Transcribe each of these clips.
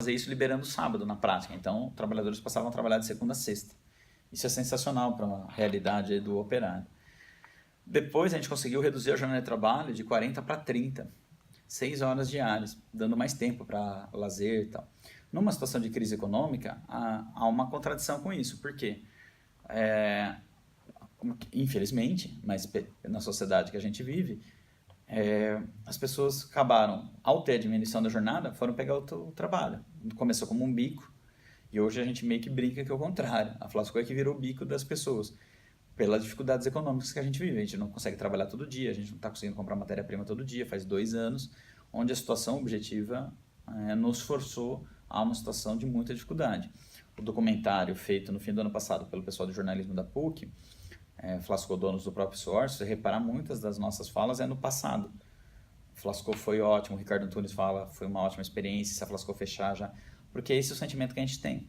fazer isso liberando o sábado na prática. Então, trabalhadores passavam a trabalhar de segunda a sexta. Isso é sensacional para uma realidade do operário. Depois a gente conseguiu reduzir a jornada de trabalho de 40 para 30, 6 horas diárias, dando mais tempo para lazer e tal. Numa situação de crise econômica, há uma contradição com isso. Por quê? Infelizmente, mas na sociedade que a gente vive, as pessoas acabaram, ao ter a diminuição da jornada, foram pegar outro trabalho. Começou como um bico, e hoje a gente meio que brinca que é o contrário. A Flasco é que virou o bico das pessoas, pelas dificuldades econômicas que a gente vive. A gente não consegue trabalhar todo dia, a gente não está conseguindo comprar matéria-prima todo dia, faz 2 anos, onde a situação objetiva nos forçou a uma situação de muita dificuldade. O documentário feito no fim do ano passado pelo pessoal do jornalismo da PUC, Flasco Donos do Próprio Suor, se você reparar, muitas das nossas falas é no passado. Flasco foi ótimo, o Ricardo Antunes fala, foi uma ótima experiência, se a Flasco fechar já, porque esse é o sentimento que a gente tem.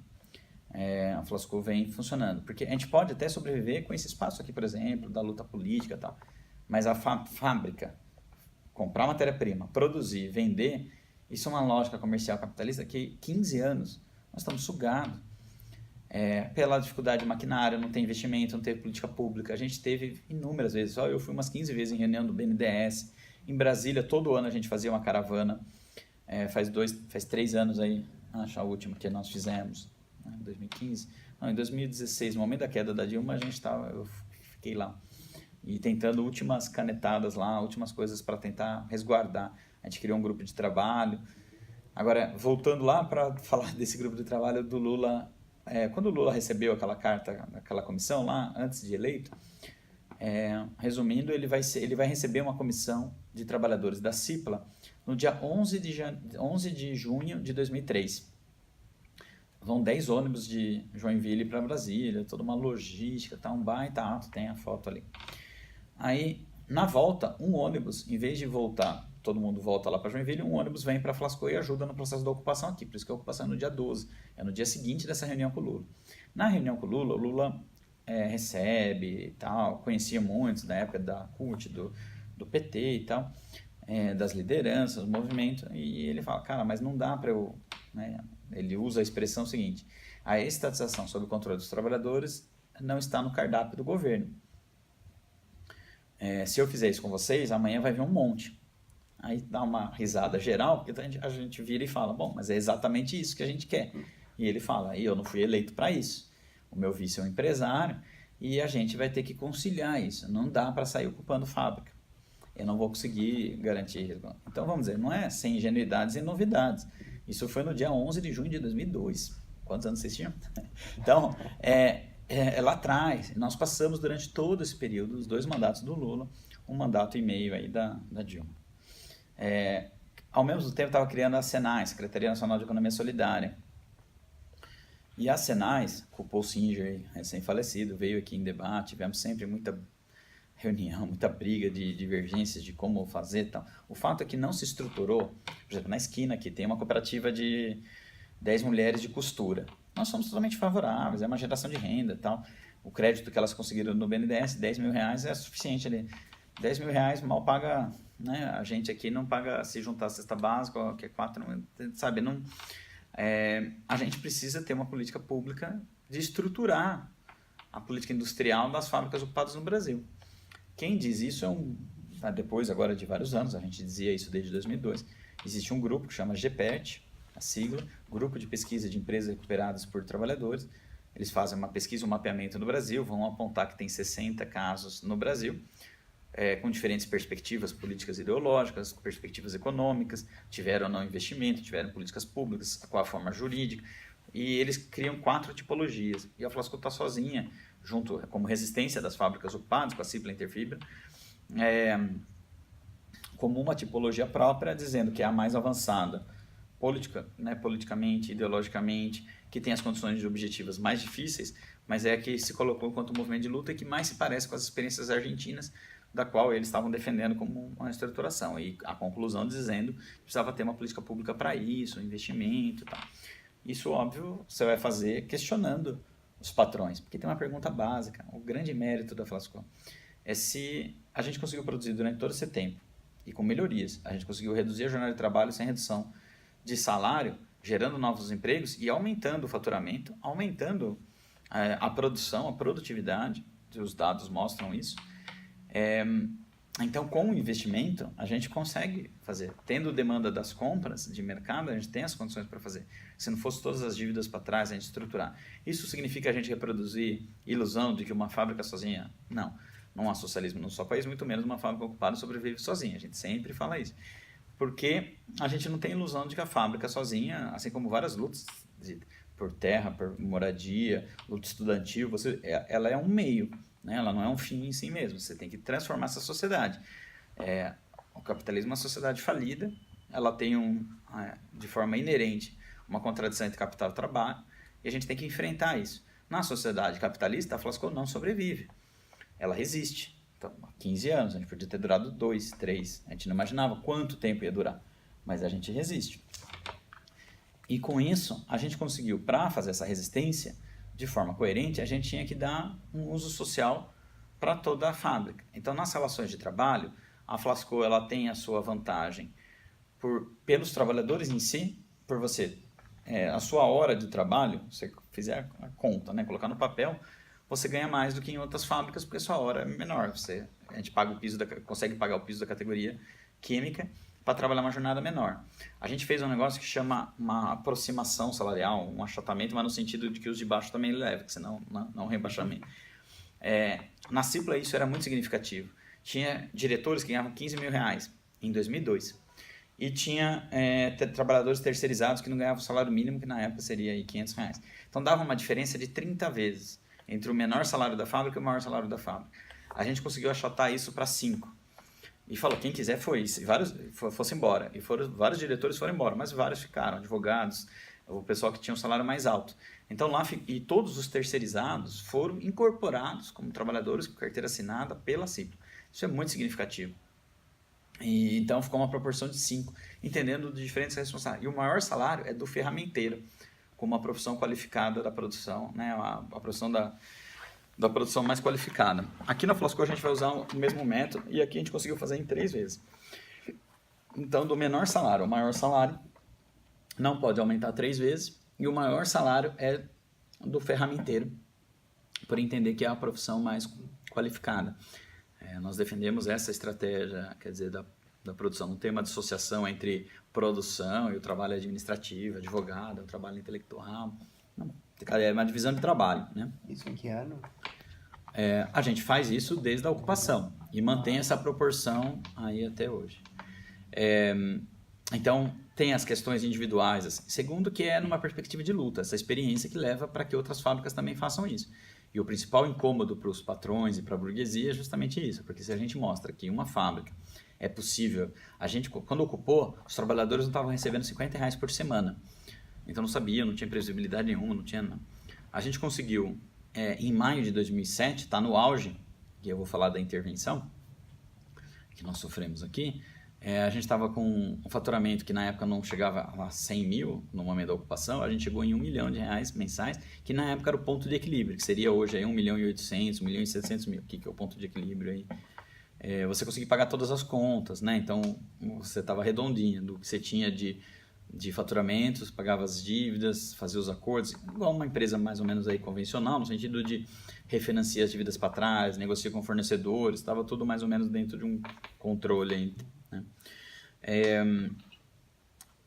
A Flasco vem funcionando, porque a gente pode até sobreviver com esse espaço aqui, por exemplo, da luta política e tal, mas a fábrica, comprar matéria-prima, produzir, vender, isso é uma lógica comercial capitalista que 15 anos nós estamos sugados. Pela dificuldade de maquinário, não tem investimento, não teve política pública. A gente teve inúmeras vezes, eu fui umas 15 vezes em reunião do BNDES, em Brasília, todo ano a gente fazia uma caravana, faz 3 anos aí, acho a última que nós fizemos, em 2015, não, em 2016, no momento da queda da Dilma, eu fiquei lá, e tentando últimas canetadas lá, últimas coisas para tentar resguardar. A gente criou um grupo de trabalho. Agora, voltando lá para falar desse grupo de trabalho do Lula, quando o Lula recebeu aquela carta, aquela comissão lá, antes de eleito, resumindo, ele vai receber uma comissão de trabalhadores da CIPLA no dia 11 de junho de 2003. Vão 10 ônibus de Joinville para Brasília, toda uma logística, tá um baita ato, tem a foto ali. Aí, na volta, um ônibus, em vez de voltar, todo mundo volta lá para Joinville, um ônibus vem para Flasco e ajuda no processo da ocupação aqui. Por isso que a ocupação é no dia 12, é no dia seguinte dessa reunião com o Lula. Na reunião com o Lula recebe e tal, conhecia muitos da época da CUT, do PT e tal, das lideranças, do movimento, e ele fala, cara, mas não dá para eu... Né? Ele usa a expressão seguinte, a estatização sob o controle dos trabalhadores não está no cardápio do governo. Se eu fizer isso com vocês, amanhã vai vir um monte. Aí dá uma risada geral, porque a gente vira e fala, bom, mas é exatamente isso que a gente quer. E ele fala, eu não fui eleito para isso. O meu vice é um empresário e a gente vai ter que conciliar isso. Não dá para sair ocupando fábrica. Eu não vou conseguir garantir. Então, vamos dizer, não é sem ingenuidades e novidades. Isso foi no dia 11 de junho de 2002. Quantos anos vocês tinham? Então, lá atrás, nós passamos durante todo esse período, os 2 mandatos do Lula, 1 mandato e meio aí da Dilma. Ao mesmo tempo, estava criando a SENAI, Secretaria Nacional de Economia Solidária. E a SENAI, com o Paul Singer, recém-falecido, veio aqui em debate, tivemos sempre muita reunião, muita briga de divergências de como fazer e tal. O fato é que não se estruturou, por exemplo, na esquina aqui tem uma cooperativa de 10 mulheres de costura. Nós somos totalmente favoráveis, é uma geração de renda e tal. O crédito que elas conseguiram no BNDES, 10 mil reais, é suficiente ali. 10 mil reais mal paga, né? A gente aqui não paga, se juntar a cesta básica, que é 4, sabe, não... a gente precisa ter uma política pública de estruturar a política industrial das fábricas ocupadas no Brasil. Quem diz isso depois agora de vários anos, a gente dizia isso desde 2002, existe um grupo que chama GPET, a sigla, Grupo de Pesquisa de Empresas Recuperadas por Trabalhadores. Eles fazem uma pesquisa, um mapeamento no Brasil, vão apontar que tem 60 casos no Brasil, com diferentes perspectivas políticas e ideológicas, perspectivas econômicas, tiveram ou não investimento, tiveram políticas públicas, qual a forma jurídica, e eles criam 4 tipologias. E a Flasco está sozinha, junto como resistência das fábricas ocupadas, com a Cipla Interfibra, como uma tipologia própria, dizendo que é a mais avançada, politicamente, ideologicamente, que tem as condições objetivas mais difíceis, mas é a que se colocou enquanto movimento de luta e que mais se parece com as experiências argentinas, da qual eles estavam defendendo como uma estruturação. E a conclusão dizendo que precisava ter uma política pública para isso, investimento e tal. Isso, óbvio, você vai fazer questionando os patrões, porque tem uma pergunta básica. O grande mérito da Flasco é se a gente conseguiu produzir durante todo esse tempo, e com melhorias, a gente conseguiu reduzir a jornada de trabalho sem redução de salário, gerando novos empregos e aumentando o faturamento, aumentando a produção, a produtividade, os dados mostram isso. Então, com o investimento, a gente consegue fazer. Tendo demanda das compras de mercado, a gente tem as condições para fazer. Se não fosse todas as dívidas para trás, a gente estruturar. Isso significa a gente reproduzir ilusão de que uma fábrica sozinha? Não. Não há socialismo no nosso país, muito menos uma fábrica ocupada sobrevive sozinha. A gente sempre fala isso. Porque a gente não tem ilusão de que a fábrica sozinha, assim como várias lutas por terra, por moradia, luta estudantil, ela é um meio, né? Ela não é um fim em si mesmo. Você tem que transformar essa sociedade. O capitalismo é uma sociedade falida, ela tem de forma inerente uma contradição entre capital e trabalho, e a gente tem que enfrentar isso. Na sociedade capitalista, a Flasco não sobrevive, ela resiste. Então, há 15 anos, a gente podia ter durado 2, 3, a gente não imaginava quanto tempo ia durar, mas a gente resiste. E com isso, a gente conseguiu, para fazer essa resistência de forma coerente, a gente tinha que dar um uso social para toda a fábrica. Então, nas relações de trabalho, a Flasco ela tem a sua vantagem pelos trabalhadores em si, por você, a sua hora de trabalho, você fizer a conta, né, colocar no papel, você ganha mais do que em outras fábricas, porque a sua hora é menor. A gente paga consegue pagar o piso da categoria química para trabalhar uma jornada menor. A gente fez um negócio que chama uma aproximação salarial, um achatamento, mas no sentido de que os de baixo também levam, senão não rebaixamento. Na Cipla isso era muito significativo. Tinha diretores que ganhavam 15 mil reais em 2002. E tinha trabalhadores terceirizados que não ganhavam o salário mínimo, que na época seria aí 500 reais. Então dava uma diferença de 30 vezes entre o menor salário da fábrica e o maior salário da fábrica. A gente conseguiu achatar isso para 5. E falou, quem quiser foi. E vários fosse embora. E vários diretores foram embora, mas vários ficaram, advogados, o pessoal que tinha um salário mais alto. Então lá, e todos os terceirizados foram incorporados como trabalhadores com carteira assinada pela Cipla. Isso é muito significativo. E então ficou uma proporção de 5, entendendo de diferentes responsabilidades. E o maior salário é do ferramenteiro, como uma profissão qualificada da produção, né? A profissão da produção mais qualificada. Aqui na Flasco a gente vai usar o mesmo método e aqui a gente conseguiu fazer em 3 vezes. Então, do menor salário ao maior salário, não pode aumentar 3 vezes, e o maior salário é do ferramenteiro, por entender que é a profissão mais qualificada. Nós defendemos essa estratégia, quer dizer, da produção. Não tem uma dissociação entre produção e o trabalho administrativo, advogado, o trabalho intelectual. Não, é uma divisão de trabalho, né? Isso em que ano? A gente faz isso desde a ocupação e mantém essa proporção aí até hoje. Então, tem as questões individuais. Assim. Segundo, que é numa perspectiva de luta, essa experiência que leva para que outras fábricas também façam isso. E o principal incômodo para os patrões e para a burguesia é justamente isso, porque se a gente mostra que uma fábrica é possível... A gente, quando ocupou, os trabalhadores não estavam recebendo R$50 por semana. Então não sabia, não tinha previsibilidade nenhuma, não tinha... Não. A gente conseguiu, em maio de 2007, está no auge, e eu vou falar da intervenção, que nós sofremos aqui, a gente estava com um faturamento que na época não chegava a 100 mil no momento da ocupação, a gente chegou em R$1 milhão mensais, que na época era o ponto de equilíbrio, que seria hoje aí 1 milhão e 800, 1 milhão e 700 mil, que é o ponto de equilíbrio aí. Você conseguia pagar todas as contas, né? Então você estava redondinho do que você tinha de faturamentos, pagava as dívidas, fazia os acordos, igual uma empresa mais ou menos aí convencional, no sentido de refinanciar as dívidas para trás, negocia com fornecedores, estava tudo mais ou menos dentro de um controle aí, né?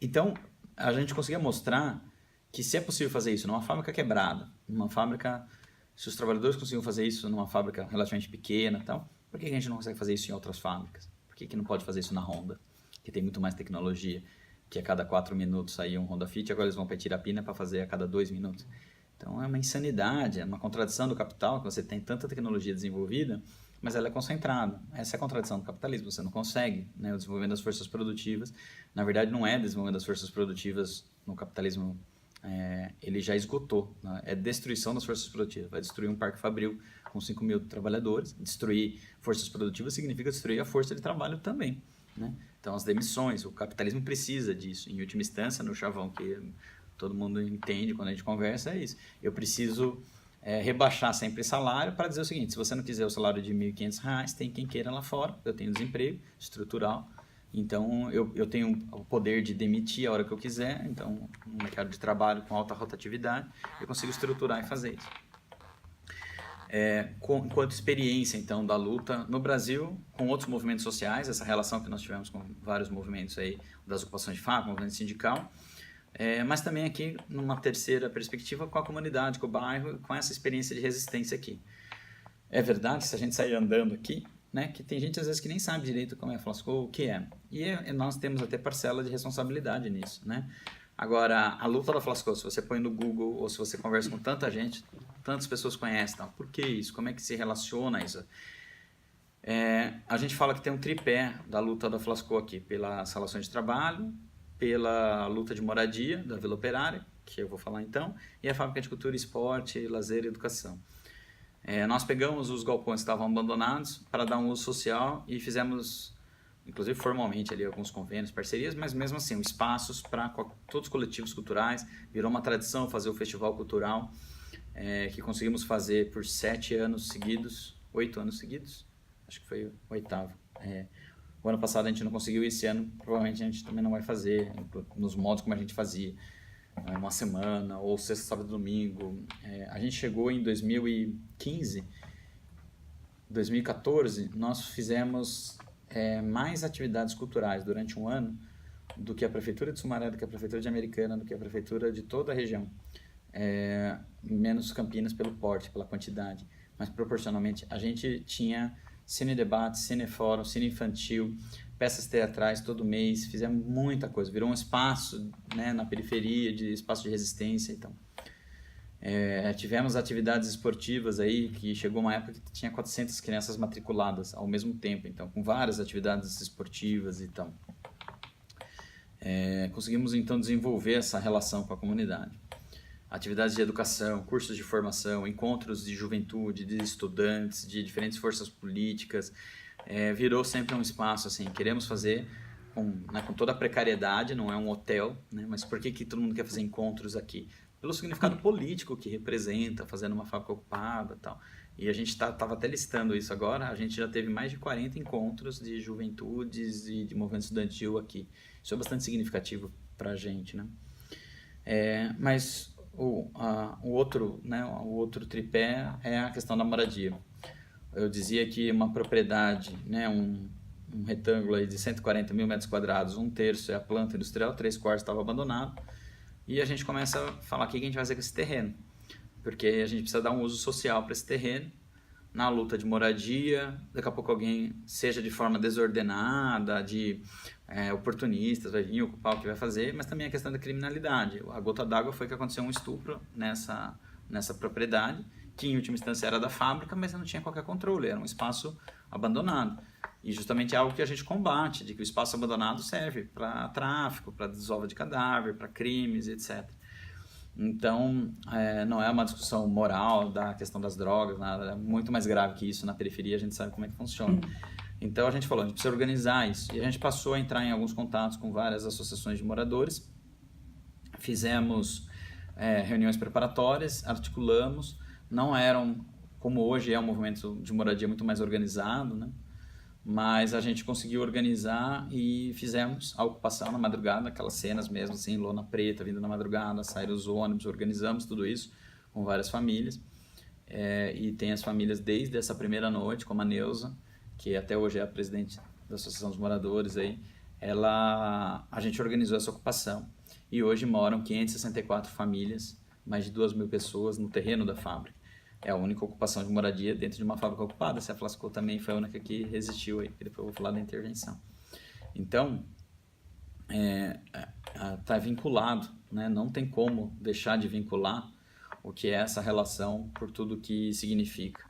Então, a gente conseguia mostrar que se é possível fazer isso numa fábrica quebrada, numa fábrica, se os trabalhadores conseguiam fazer isso numa fábrica relativamente pequena e tal, por que a gente não consegue fazer isso em outras fábricas? Por que não pode fazer isso na Honda, que tem muito mais tecnologia, que a cada 4 minutos saía um Honda Fit, agora eles vão para Itirapina para fazer a cada 2 minutos. Então é uma insanidade, é uma contradição do capital, que você tem tanta tecnologia desenvolvida, mas ela é concentrada. Essa é a contradição do capitalismo, você não consegue, né, o desenvolvimento das forças produtivas. Na verdade, não é desenvolvimento das forças produtivas no capitalismo, ele já esgotou, né? É destruição das forças produtivas. Vai destruir um parque fabril com 5 mil trabalhadores. Destruir forças produtivas significa destruir a força de trabalho também, né? Então, as demissões, o capitalismo precisa disso. Em última instância, no chavão que todo mundo entende quando a gente conversa, é isso. Eu preciso rebaixar sempre salário para dizer o seguinte: se você não quiser o salário de R$1.500, tem quem queira lá fora, eu tenho desemprego estrutural, Então, eu tenho o poder de demitir a hora que eu quiser. Então, no mercado de trabalho com alta rotatividade, eu consigo estruturar e fazer isso. Enquanto experiência, então, da luta no Brasil, com outros movimentos sociais, essa relação que nós tivemos com vários movimentos aí, das ocupações de fábrica, movimento sindical, mas também aqui, numa terceira perspectiva, com a comunidade, com o bairro, com essa experiência de resistência aqui. É verdade, se a gente sair andando aqui, né, que tem gente às vezes que nem sabe direito como é Flasco, o que é. E nós temos até parcela de responsabilidade nisso, né? Agora, a luta da Flasco, se você põe no Google ou se você conversa com tanta gente, tantas pessoas conhecem, tá? Por que isso? Como é que se relaciona isso? A gente fala que tem um tripé da luta da Flasco aqui, pelas relações de trabalho, pela luta de moradia da Vila Operária, que eu vou falar então, e a Fábrica de Cultura, Esporte, Lazer e Educação. Nós pegamos os galpões que estavam abandonados para dar um uso social e fizemos, inclusive formalmente, ali alguns convênios, parcerias, mas mesmo assim, espaços para todos os coletivos culturais. Virou uma tradição fazer o festival cultural, que conseguimos fazer por 7 anos seguidos, 8 anos seguidos, acho que foi o 8º. O ano passado a gente não conseguiu, esse ano provavelmente a gente também não vai fazer nos modos como a gente fazia. Uma semana, ou sexta, sábado, domingo. A gente chegou em 2015, 2014, nós fizemos mais atividades culturais durante um ano do que a Prefeitura de Sumaré, do que a Prefeitura de Americana, do que a Prefeitura de toda a região. Menos Campinas pelo porte, pela quantidade, mas proporcionalmente. A gente tinha cine debate, cine fórum, cine infantil, peças teatrais todo mês, fizemos muita coisa, virou um espaço, né, na periferia, de espaço de resistência. Então, tivemos atividades esportivas aí, que chegou uma época que tinha 400 crianças matriculadas ao mesmo tempo, então, com várias atividades esportivas e tal. Conseguimos então desenvolver essa relação com a comunidade. Atividades de educação, cursos de formação, encontros de juventude, de estudantes, de diferentes forças políticas. Virou sempre um espaço assim, queremos fazer com toda a precariedade, não é um hotel, né? Mas por que todo mundo quer fazer encontros aqui? Pelo significado político que representa, fazendo uma fábrica ocupada e tal. E a gente estava até listando isso agora, a gente já teve mais de 40 encontros de juventudes e de movimento estudantil aqui. Isso é bastante significativo para a gente, né? Mas o outro, né, o outro tripé é a questão da moradia. Eu dizia que uma propriedade, né, um retângulo aí de 140 mil metros quadrados, 1/3 é a planta industrial, 3/4 estava abandonado, e a gente começa a falar o que a gente vai fazer com esse terreno, porque a gente precisa dar um uso social para esse terreno, na luta de moradia. Daqui a pouco alguém, seja de forma desordenada, de oportunistas, vai vir ocupar o que vai fazer, mas também a questão da criminalidade. A gota d'água foi que aconteceu um estupro nessa propriedade, que em última instância era da fábrica, mas não tinha qualquer controle, era um espaço abandonado. E justamente é algo que a gente combate, de que o espaço abandonado serve para tráfico, para desova de cadáver, para crimes, etc. Então, não é uma discussão moral da questão das drogas, nada, é muito mais grave que isso. Na periferia a gente sabe como é que funciona. Então a gente falou, a gente precisa organizar isso. E a gente passou a entrar em alguns contatos com várias associações de moradores, fizemos reuniões preparatórias, articulamos. Não eram, como hoje é um movimento de moradia muito mais organizado, né? Mas a gente conseguiu organizar e fizemos a ocupação na madrugada, aquelas cenas mesmo, assim, lona preta, vindo na madrugada, saíram os ônibus, organizamos tudo isso com várias famílias. E tem as famílias desde essa primeira noite, como a Neuza, que até hoje é a presidente da Associação dos Moradores aí, a gente organizou essa ocupação. E hoje moram 564 famílias, mais de 2.000 pessoas no terreno da fábrica. É a única ocupação de moradia dentro de uma fábrica ocupada. Se a Flasco também foi a única que resistiu aí, depois eu vou falar da intervenção. Então, está vinculado, né? Não tem como deixar de vincular o que é essa relação por tudo que significa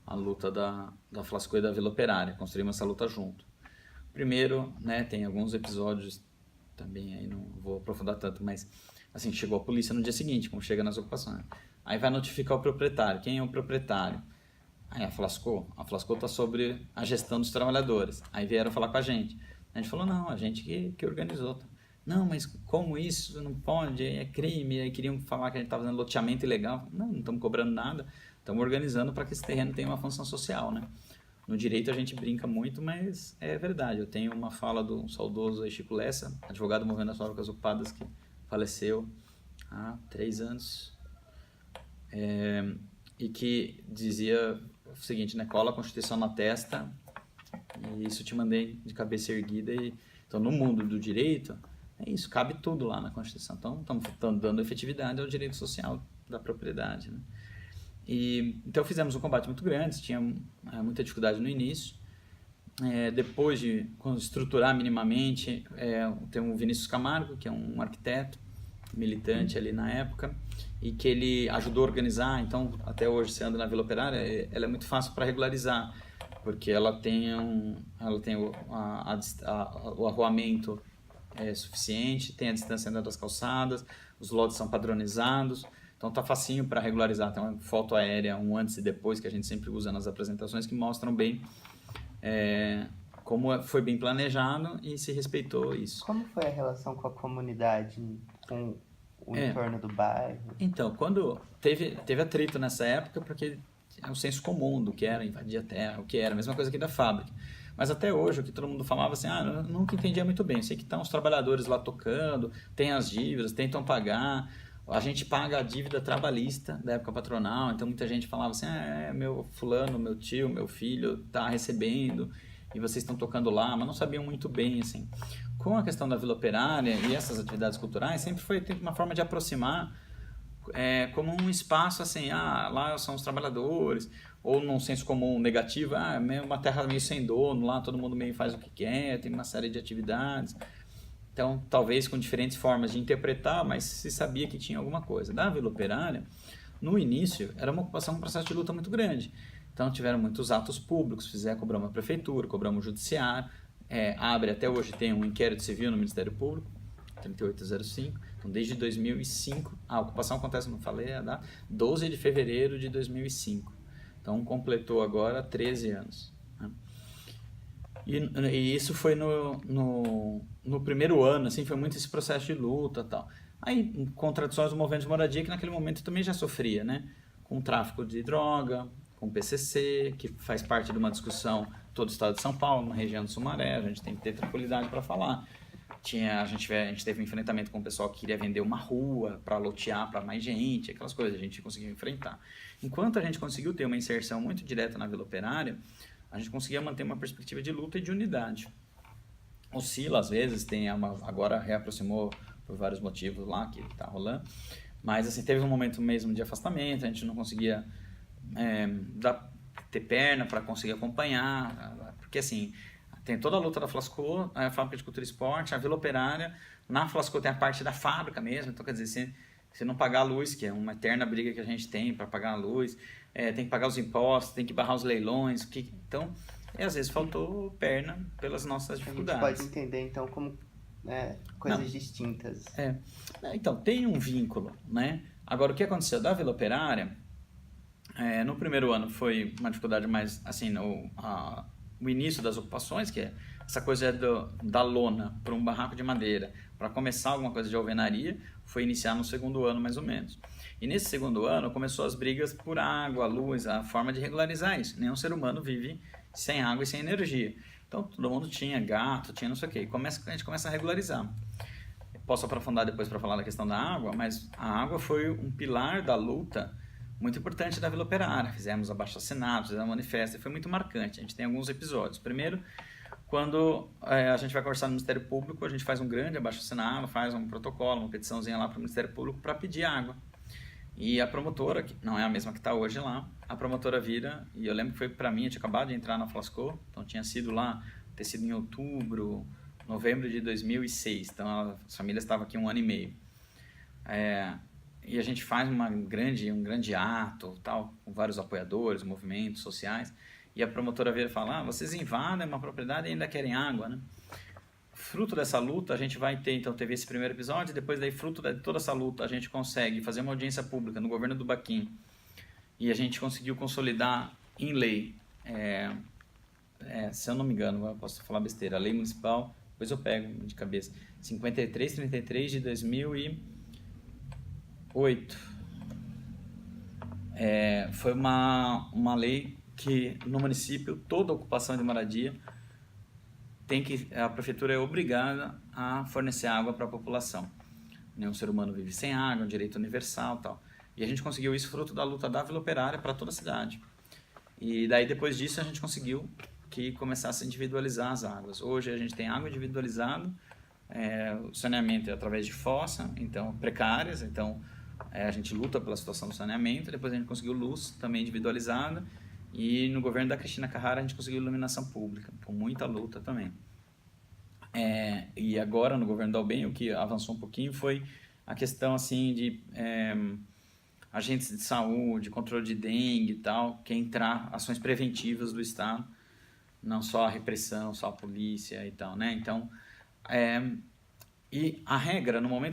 a luta da Flasco e da Vila Operária. Construímos essa luta junto. Primeiro, né, tem alguns episódios também, aí não vou aprofundar tanto, mas assim, chegou a polícia no dia seguinte, como chega nas ocupações. Aí vai notificar o proprietário. Quem é o proprietário? Aí a Flasco está sobre a gestão dos trabalhadores. Aí vieram falar com a gente. A gente falou, não, a gente que organizou. Não, mas como isso? Não pode, é crime. Aí queriam falar que a gente estava fazendo loteamento ilegal. Não estamos cobrando nada. Estamos organizando para que esse terreno tenha uma função social, né? No direito a gente brinca muito, mas é verdade. Eu tenho uma fala do saudoso Chico Lessa, advogado do Movimento das Fábricas Ocupadas, que faleceu há 3 anos, e que dizia o seguinte, né? Cola a Constituição na testa e isso te mandei de cabeça erguida. Então, no mundo do direito, é isso, cabe tudo lá na Constituição. Então, estamos dando efetividade ao direito social da propriedade, né? Então fizemos um combate muito grande, tinha muita dificuldade no início. Depois de estruturar minimamente, tem o Vinícius Camargo, que é um arquiteto, militante ali na época, e que ele ajudou a organizar. Então, até hoje, você anda na Vila Operária, ela é muito fácil para regularizar, porque ela tem o arruamento suficiente, tem a distância das calçadas, os lotes são padronizados. Então tá facinho para regularizar, tem uma foto aérea, um antes e depois, que a gente sempre usa nas apresentações, que mostram bem como foi bem planejado e se respeitou isso. Como foi a relação com a comunidade, com o entorno do bairro? Então, quando teve atrito nessa época, porque é o senso comum do que era invadir a terra, o que era, a mesma coisa aqui da fábrica. Mas até hoje, o que todo mundo falava assim, eu nunca entendia muito bem, sei que estão os trabalhadores lá tocando, tem as dívidas, tentam pagar. A gente paga a dívida trabalhista da época patronal, então muita gente falava assim, meu fulano, meu tio, meu filho tá recebendo e vocês estão tocando lá, mas não sabiam muito bem, assim. Com a questão da Vila Operária e essas atividades culturais, sempre foi uma forma de aproximar como um espaço assim, lá são os trabalhadores, ou num senso comum negativo, uma terra meio sem dono, lá todo mundo meio faz o que quer, tem uma série de atividades. Então, talvez com diferentes formas de interpretar, mas se sabia que tinha alguma coisa. Da Vila Operária, no início, era uma ocupação, um processo de luta muito grande. Então, tiveram muitos atos públicos, cobramos a prefeitura, cobramos o judiciário, abre até hoje, tem um inquérito civil no Ministério Público, 3805. Então, desde 2005, a ocupação acontece, não falei a data, 12 de fevereiro de 2005. Então, completou agora 13 anos. Né? E isso foi no primeiro ano, assim, foi muito esse processo de luta e tal. Aí, contradições do movimento de moradia, que naquele momento também já sofria, né? Com o tráfico de droga, com o PCC, que faz parte de uma discussão todo o estado de São Paulo, na região do Sumaré, a gente tem que ter tranquilidade para falar. A gente teve um enfrentamento com o pessoal que queria vender uma rua para lotear para mais gente, aquelas coisas, a gente conseguiu enfrentar. Enquanto a gente conseguiu ter uma inserção muito direta na Vila Operária, a gente conseguia manter uma perspectiva de luta e de unidade. Oscila, às vezes, agora reaproximou por vários motivos lá que está rolando, mas assim, teve um momento mesmo de afastamento, a gente não conseguia ter perna para conseguir acompanhar, porque assim, tem toda a luta da Flasco, a Fábrica de Cultura e Esporte, a Vila Operária, na Flasco tem a parte da fábrica mesmo, então quer dizer, se não pagar a luz, que é uma eterna briga que a gente tem para pagar a luz, tem que pagar os impostos, tem que barrar os leilões, então, às vezes faltou perna pelas nossas dificuldades. A gente pode entender, então, como coisas distintas. Então, tem um vínculo, né? Agora, o que aconteceu da Vila Operária, no primeiro ano foi uma dificuldade mais, assim, o início das ocupações, que é essa coisa da lona para um barraco de madeira, para começar alguma coisa de alvenaria, foi iniciar no segundo ano, mais ou menos. E nesse segundo ano, começou as brigas por água, luz, a forma de regularizar isso. Nenhum ser humano vive sem água e sem energia. Então, todo mundo tinha gato, tinha não sei o quê. A gente começa a regularizar. Posso aprofundar depois para falar da questão da água, mas a água foi um pilar da luta muito importante da Vila Operária. Fizemos abaixo-assinado, fizemos manifesto, e foi muito marcante. A gente tem alguns episódios. Primeiro, quando a gente vai conversar no Ministério Público, a gente faz um grande abaixo-assinado, faz um protocolo, uma petiçãozinha lá para o Ministério Público para pedir água. E a promotora, que não é a mesma que está hoje lá, a promotora vira, e eu lembro que foi para mim, eu tinha acabado de entrar na Flasco, então tinha sido lá, ter sido em novembro de 2006, então a família estava aqui 1 ano e meio. E a gente faz um grande ato, tal, com vários apoiadores, movimentos sociais, e a promotora vira e fala, vocês invadem uma propriedade e ainda querem água, né? Fruto dessa luta, a gente vai ter, então, teve esse primeiro episódio, depois daí, fruto de toda essa luta, a gente consegue fazer uma audiência pública no governo do Baquim, e a gente conseguiu consolidar em lei, se eu não me engano, eu posso falar besteira, a lei municipal, depois eu pego de cabeça, 5333 de 2008. Foi uma lei que no município toda ocupação de moradia a prefeitura é obrigada a fornecer água para a população. Nenhum ser humano vive sem água, é um direito universal e tal. E a gente conseguiu isso fruto da luta da Vila Operária para toda a cidade. E daí depois disso a gente conseguiu que começasse a individualizar as águas. Hoje a gente tem água individualizada, o saneamento é através de fossa, então precárias, então a gente luta pela situação do saneamento, depois a gente conseguiu luz também individualizada, e no governo da Cristina Carrara a gente conseguiu iluminação pública, com muita luta também. E agora no governo do Alben o que avançou um pouquinho foi a questão assim de agentes de saúde, controle de dengue e tal, que entrar ações preventivas do Estado, não só a repressão, só a polícia e tal, né? Então, e a regra no momento